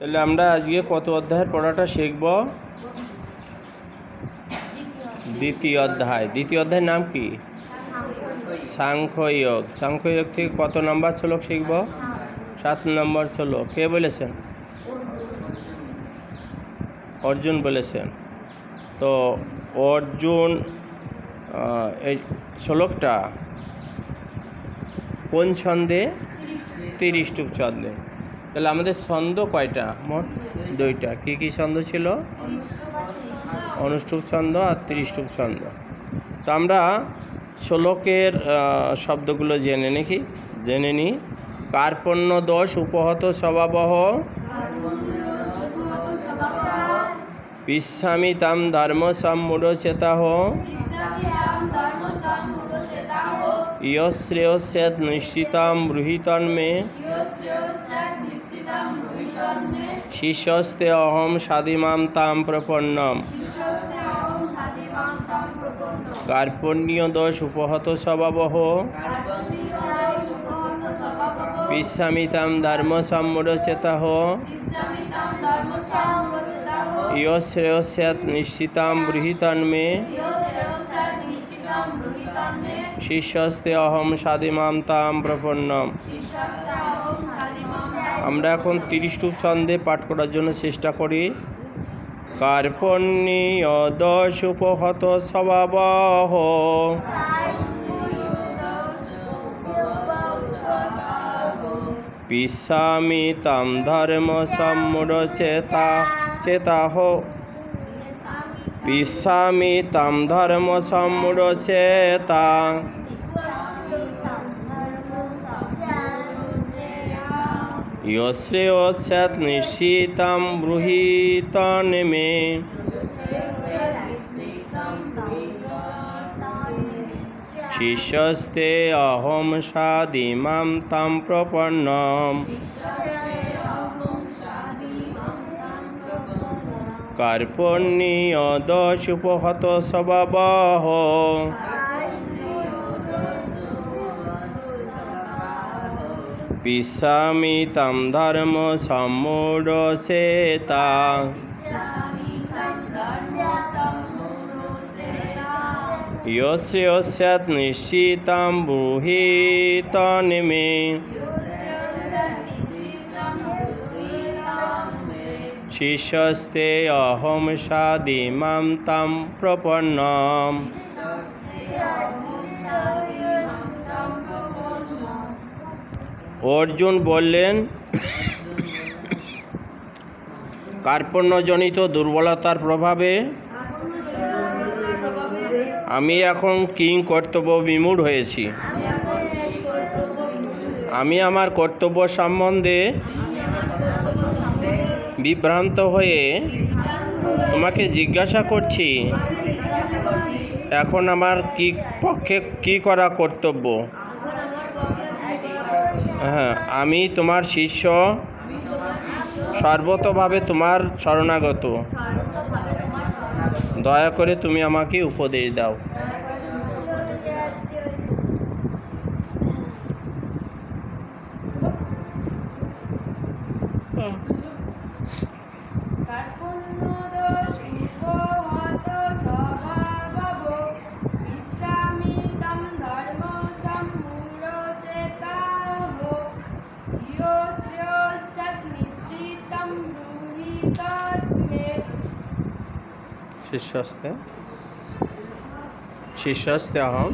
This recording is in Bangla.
তাহলে আমরা আজকে কত অধ্যায়ের পড়াটা শিখব? দ্বিতীয় অধ্যায়। দ্বিতীয় অধ্যায়ের নাম কি? সাংখ্যযোগ। সাংখ্যযোগ থেকে কত নম্বর শ্লোক শিখব? 7 নম্বর শ্লোক। কে বলেছেন? অর্জুন বলেছেন। তো অর্জুন এই শ্লোকটা কোন ছন্দে? 30 ছন্দে। তাহলে আমাদের ছন্দ কয়টা? মোট 2টা। কি কি ছন্দ ছিল? অনুষ্টুপ ছন্দ আর 30 ছন্দ। তো আমরা শ্লোকের শব্দগুলো জেনে নিই। কার্পণ্য দোষ উপহত স্বভাবঃ পিচ্ছামি তাম ধর্ম সম্মূঢ়চেতাঃ ইয়শ্রেয়স্যাৎ নিশ্চিতাম ব্রূহিতন্মে শিষ্যস্তে অহম সাধিমাম তাম প্রপন্নম। কার্পণ্য দোষ উপহত স্বভাবঃ পিচ্ছামি তাম ধর্ম সম্মূঢ়চেতাঃ ইয়শ্রেয়স্যাৎ নিশ্চিতাম ব্রূহিতন্মে শিষ্যস্তে অহম সাধিমাম তাম প্রপন্নম। আমরা এখন 30 ছন্দে পাঠ করার জন্য চেষ্টা করি। কার্পণ্য দোষ উপহত স্বভাবঃ পিচ্ছামি তাম ধর্ম সম্মূঢ়চেতাঃ পিচ্ছামি তাম ধর্ম সম্মূঢ়চেতাঃ ইয়শ্রেয়স্যাৎ নিশ্চিতাম ব্রূহিতন্মে শিষ্যস্তে অহম সাধিমাম তাম প্রপন্নম। কার্পণ্য দোষ উপহত স্বভাবঃ পিচ্ছামি তাম ধর্ম সম্মূঢ়চেতাঃ ইয়শ্রেয়স্যাৎ নিশ্চিতাম ব্রূহিতন্মে শিষ্যস্তে অহম সাধিমাম তাম প্রপন্নম। অর্জুন বললেন, কার্পণ্যজনিত দুর্বলতার প্রভাবে আমি এখন কিং কর্তব্য বিমূঢ় হয়েছি। আমি আমার কর্তব্য সম্বন্ধে বিভ্রান্ত হয়ে তোমাকে জিজ্ঞাসা করছি, এখন আমার পক্ষে কি করা কর্তব্য? হ্যাঁ, আমি তোমার শিষ্য, সর্বতোভাবে তোমার শরণাগত। দয়া করে তুমি আমাকে উপদেশ দাও। শিষ্যস্তে অহম